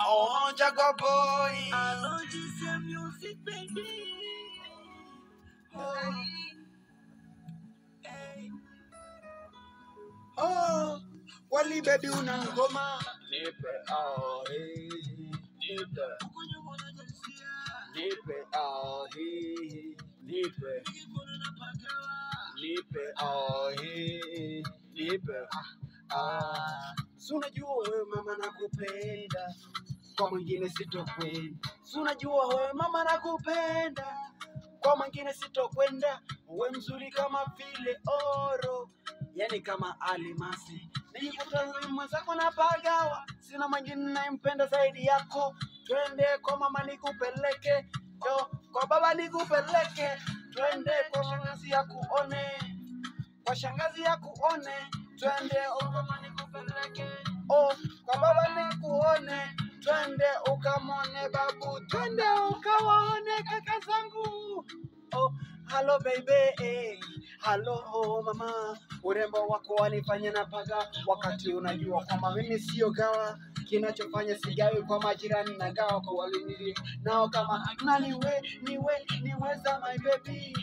Oh, Jaguar boy. I love this music, baby. Oh, Wally baby una ngoma. Nipe, oh, hey. Nipe. Nipe, oh, hey. Nipe. Nipe, oh, hey. Nipe. Si unajua wewe mama nakupenda, kwa mwingine sitokwenda. Si unajua wewe mama nakupenda, kwa mwingine sitokwenda. Uwe mzuri kama vile oro, yani kama alimasi. Nikikuta mwenzako na pagawa, sina mwingine nayempenda zaidi yako. Twende kwa mama nikupeleke, yo kwa baba nikupeleke. Twende kwa shangazi ya kuone, kwa shangazi ya kuone. Twende kwa mama nikupeleke, oh kwa baba nikuone. Twende ukamone babu, twende ukawaone kaka zangu. Oh, hello baby, hello mama. Urembo wako wanifanya napaga, wakati unajua kwamba mimi sio gawa. Kinachofanya sigawi kwa majirani na gawa kwa walinili nao kama niweza my baby.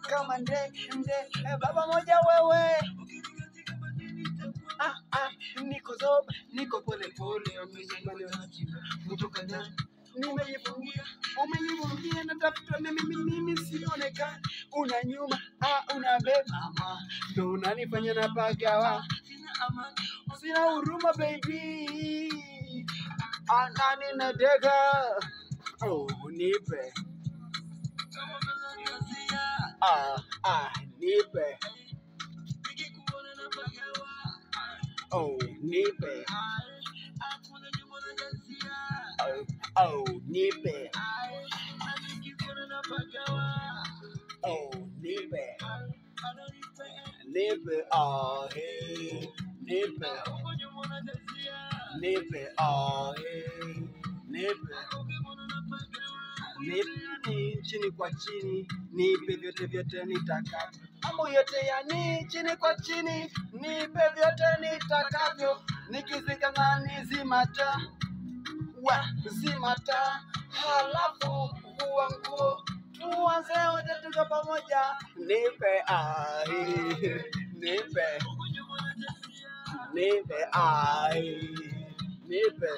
Kama nde baba moja wewe. Niko zoba, niko pole kutoka ndani. Nimejifungia, umenifungia na tafuta mimi sionekana. Una nyuma, una beba, ndo unanifanya napagawa. Sina huruma baby, nani nadega. Oh, nipe. Nipe. Oh, nipe. Oh, nipe. Oh, nipe. Nipe, oh, hey. Nipe. Nipe, oh, hey. Nipe. Nipe chini kwa chini, nipe vyote nitakavyo. Mambo yote ya chini kwa chini, nipe vyote nitakavyo. Nikizikangani zimata, zimata. Halafu kuwa nguo, tuanze wote tuko pamoja. Nipe, nipe. Nipe, nipe.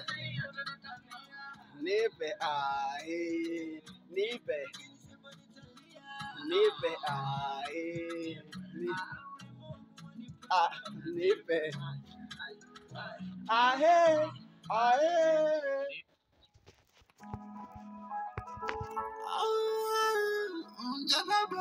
Nipe, nipe. Nipe, nipe. Jaguar boy.